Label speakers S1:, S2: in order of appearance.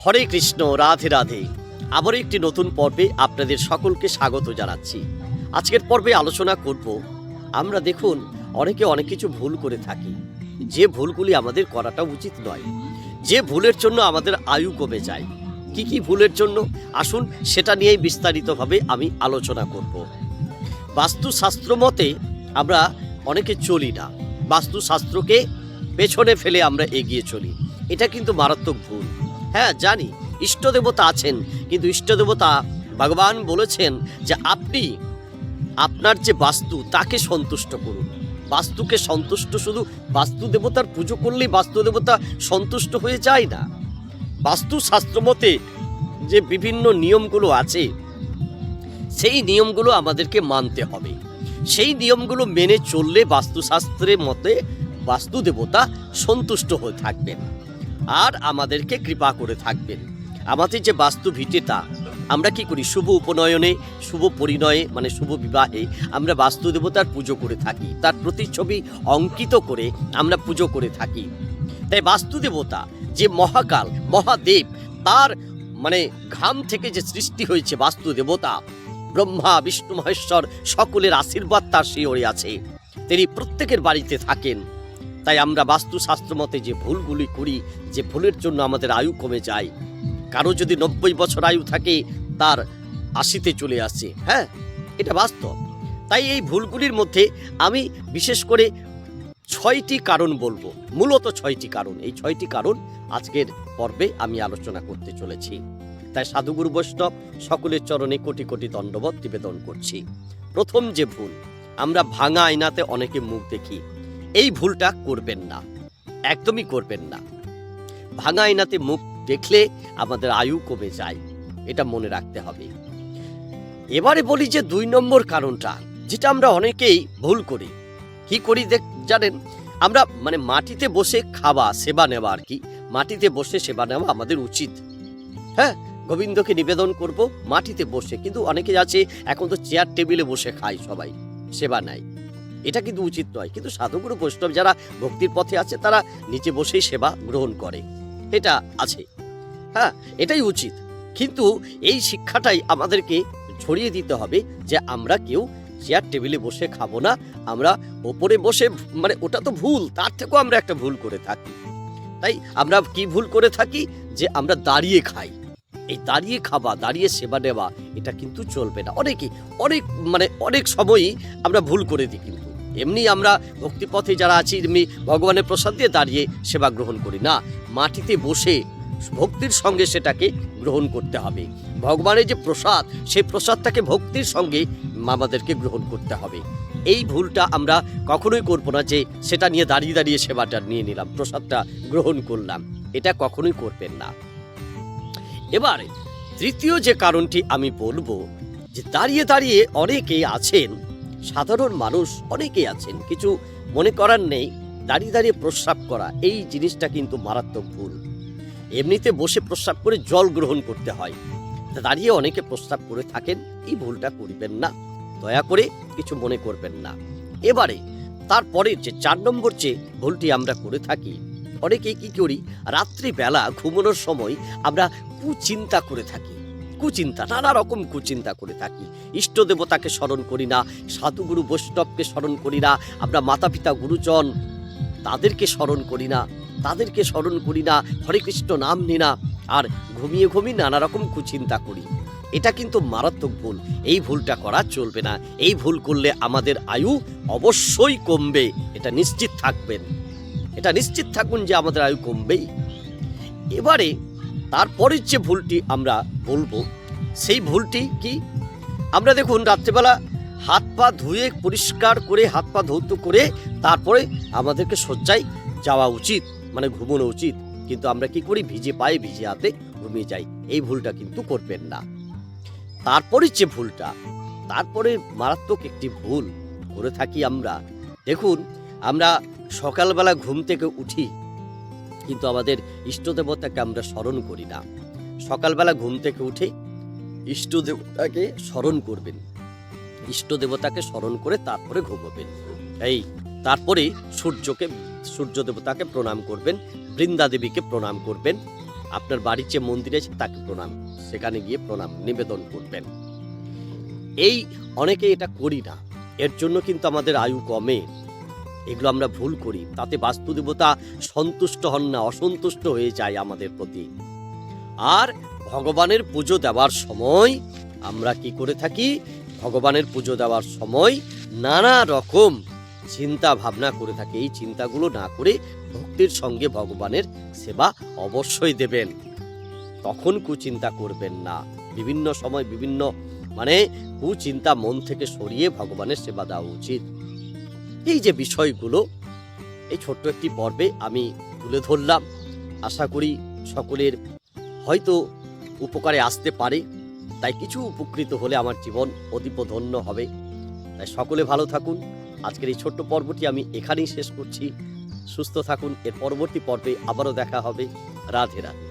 S1: হরে কৃষ্ণ, রাধে রাধে। আবার একটি নতুন পর্বে আপনাদের সকলকে স্বাগত জানাচ্ছি। আজকের পর্বে আলোচনা করব, আমরা দেখুন অনেকে অনেক কিছু ভুল করে থাকি, যে ভুলগুলি আমাদের করাটা উচিত নয়, যে ভুলের জন্য আমাদের আয়ু কমে যায়। কি কি ভুলের জন্য, আসুন সেটা নিয়েই বিস্তারিতভাবে আমি আলোচনা করব। বাস্তুশাস্ত্র মতে আমরা অনেকে চলি না, বাস্তুশাস্ত্রকে পেছনে ফেলে আমরা এগিয়ে চলি। এটা কিন্তু মারাত্মক ভুল। হ্যাঁ জানি, ইষ্টদেবতা আছেন, কিন্তু ইষ্টদেবতা ভগবান বলেছেন যে আপনি আপনার যে বাস্তু তাকে সন্তুষ্ট করুন। বাস্তুকে সন্তুষ্ট, শুধু বাস্তু দেবতার পুজো করলেই বাস্তু দেবতা সন্তুষ্ট হয়ে যায় না। বাস্তুশাস্ত্র মতে যে বিভিন্ন নিয়মগুলো আছে, সেই নিয়মগুলো আমাদেরকে মানতে হবে। সেই নিয়মগুলো মেনে চললে বাস্তুশাস্ত্রের মতে বাস্তু দেবতা সন্তুষ্ট হয়ে থাকবেন আর আমাদেরকে কৃপা করে থাকবেন। আমাদের যে বাস্তু ভিটেটা, আমরা কি করি, শুভ উপনয়নে, শুভ পরিণয়ে মানে শুভ বিবাহে আমরা বাস্তু দেবতার পুজো করে থাকি, তার প্রতিচ্ছবি অঙ্কিত করে আমরা পুজো করে থাকি। তাই বাস্তু দেবতা যে মহাকাল মহাদেব, তার ঘাম থেকে যে সৃষ্টি হয়েছে বাস্তু দেবতা, ব্রহ্মা বিষ্ণু মহেশ্বর সকলের আশীর্বাদ তার শিওরে আছে, তিনি প্রত্যেকের বাড়িতে থাকেন। তাই আমরা বাস্তুশাস্ত্র মতে যে ভুলগুলি করি, যে ভুলের জন্য আমাদের আয়ু কমে যায়, কারো যদি 90 বছর আয়ু থাকে তার 80-তে চলে আসে। হ্যাঁ, এটা বাস্তব। তাই এই ভুলগুলির মধ্যে আমি বিশেষ করে 6টি কারণ বলবো, মূলত 6টি কারণ। এই 6টি কারণ আজকের পর্বে আমি আলোচনা করতে চলেছি। তাই সাধুগুরু বৈষ্ণব সকলের চরণে কোটি কোটি দণ্ডবত নিবেদন করছি। প্রথম যে ভুল, আমরা ভাঙা আয়নাতে অনেকে মুখ দেখি। এই ভুলটা করবেন না, একদমই করবেন না। ভাঙা আয়নাতে মুখ দেখলে আমাদের আয়ু কমে যায়, এটা মনে রাখতে হবে। এবারে বলি যে 2 নম্বর কারণটা, যেটা আমরা অনেকেই ভুল করি। কি করি জানেন, আমরা মাটিতে বসে খাওয়া, সেবা নেওয়া আর কি, মাটিতে বসে সেবা নেওয়া আমাদের উচিত। হ্যাঁ, গোবিন্দকে নিবেদন করব মাটিতে বসে, কিন্তু অনেকে আছে এখন তো চেয়ার টেবিলে বসে খায়, সবাই সেবা নেয়, এটা কিন্তু উচিত নয়। কিন্তু সাধুগুরু বৈষ্ণব যারা ভক্তির পথে আছে তারা নিচে বসেই সেবা গ্রহণ করে, এটা আছে। হ্যাঁ, এটাই উচিত। কিন্তু এই শিক্ষাটাই আমাদেরকে ছড়িয়ে দিতে হবে যে আমরা কেউ চেয়ার টেবিলে বসে খাবো না, আমরা ওপরে বসে, ওটা তো ভুল, তার থেকেও আমরা একটা ভুল করে থাকি। তাই আমরা কি ভুল করে থাকি, যে আমরা দাঁড়িয়ে খাই। এই দাঁড়িয়ে খাওয়া, দাঁড়িয়ে সেবা নেওয়া, এটা কিন্তু চলবে না। অনেক সময়ই আমরা ভুল করে দিই। কিন্তু এমনি আমরা ভক্তিপথে যারা আছি, এমনি ভগবানের প্রসাদ দিয়ে দাঁড়িয়ে সেবা গ্রহণ করি না, মাটিতে বসে ভক্তির সঙ্গে সেটাকে গ্রহণ করতে হবে। ভগবানের যে প্রসাদ, সেই প্রসাদটাকে ভক্তির সঙ্গে আমাদেরকে গ্রহণ করতে হবে। এই ভুলটা আমরা কখনোই করব না, যে সেটা নিয়ে দাঁড়িয়ে দাঁড়িয়ে সেবাটা নিয়ে নিলাম, প্রসাদটা গ্রহণ করলাম, এটা কখনোই করবেন না। এবারে তৃতীয় যে কারণটি আমি বলবো, যে দাঁড়িয়ে দাঁড়িয়ে অনেকেই আছেন, সাধারণ মানুষ অনেকেই আছেন, কিছু মনে করার নেই, দাঁড়িয়ে দাঁড়িয়ে প্রস্রাব করা, এই জিনিসটা কিন্তু মারাত্মক ভুল। এমনিতে বসে প্রস্রাব করে জল গ্রহণ করতে হয়, দাঁড়িয়ে অনেকে প্রস্রাব করে থাকেন, এই ভুলটা করবেন না, দয়া করে কিছু মনে করবেন না। এবারে তারপরে যে 4 নম্বর যে ভুলটি আমরা করে থাকি, অনেকেই কি করি, রাত্রিবেলা ঘুমানোর সময় আমরা কুচিন্তা করে থাকি, কুচিন্তা, নানা রকম কুচিন্তা করে থাকি। ইষ্ট দেবতাকে স্মরণ করি না, সাধুগুরু বৈষ্ণবকে স্মরণ করি না, আমরা মাতা পিতা গুরুজন তাদেরকে স্মরণ করি না, হরে কৃষ্ণ নাম নি না, আর ঘুমিয়ে ঘুমিয়ে নানা রকম কুচিন্তা করি। এটা কিন্তু মারাত্মক ভুল, এই ভুলটা করা চলবে না। এই ভুল করলে আমাদের আয়ু অবশ্যই কমবে, এটা নিশ্চিত থাকবেন, এটা নিশ্চিত থাকুন যে আমাদের আয়ু কমবেই। এবারে তারপরের যে ভুলটি আমরা বলবো, সেই ভুলটি কি, আমরা দেখুন রাত্রিবেলা হাত পা ধুয়ে পরিষ্কার করে, হাত পা ধৌত করে তারপরে আমাদেরকে শয্যায় যাওয়া উচিত, ঘুমানো উচিত। কিন্তু আমরা কি করি, ভিজে পায়ে ভিজে হাতে ঘুমিয়ে যাই। এই ভুলটা কিন্তু করবেন না। তারপরের যে ভুলটা, তারপরে মারাত্মক একটি ভুল করে থাকি আমরা, দেখুন আমরা সকালবেলা ঘুম থেকে উঠি, কিন্তু আমাদের ইষ্টদেবতাকে আমরা স্মরণ করি না। সকালবেলা ঘুম থেকে উঠে ইষ্টদেবতাকে স্মরণ করবেন, ইষ্টদেবতাকে স্মরণ করে তারপরে ঘুমাবেন। তারপরে সূর্য দেবতাকে প্রণাম করবেন, বৃন্দা দেবীকে প্রণাম করবেন, আপনার বাড়ির যে মন্দির আছে তাকে প্রণাম, সেখানে গিয়ে প্রণাম নিবেদন করবেন। এই অনেকে এটা করি না, এর জন্য কিন্তু আমাদের আয়ু কমে। এগুলো আমরা ভুল করি, তাতে বাস্তু দেবতা সন্তুষ্ট হন না, অসন্তুষ্ট হয়ে যায় আমাদের প্রতি। আর ভগবানের পুজো দেওয়ার সময় আমরা কি করে থাকি? ভগবানের পুজো দেওয়ার সময় নানা রকম চিন্তা ভাবনা করে থাকি। এই চিন্তাগুলো না করে ভক্তির সঙ্গে ভগবানের সেবা অবশ্যই দেবেন। তখন কুচিন্তা করবেন না। বিভিন্ন সময় বিভিন্ন কুচিন্তা মন থেকে সরিয়ে ভগবানের সেবা দেওয়া উচিত। এই যে বিষয়গুলো এই ছোট্ট একটি পর্বে আমি তুলে ধরলাম, আশা করি সকলের হয়তো উপকারে আসতে পারে। তাই কিছু উপকৃত হলে আমার জীবন অতীব ধন্য হবে। তাই সকলে ভালো থাকুন। আজকের এই ছোট্ট পর্বটি আমি এখানেই শেষ করছি। সুস্থ থাকুন। এর পরবর্তী পর্বে আবারও দেখা হবে। রাধে রাধে।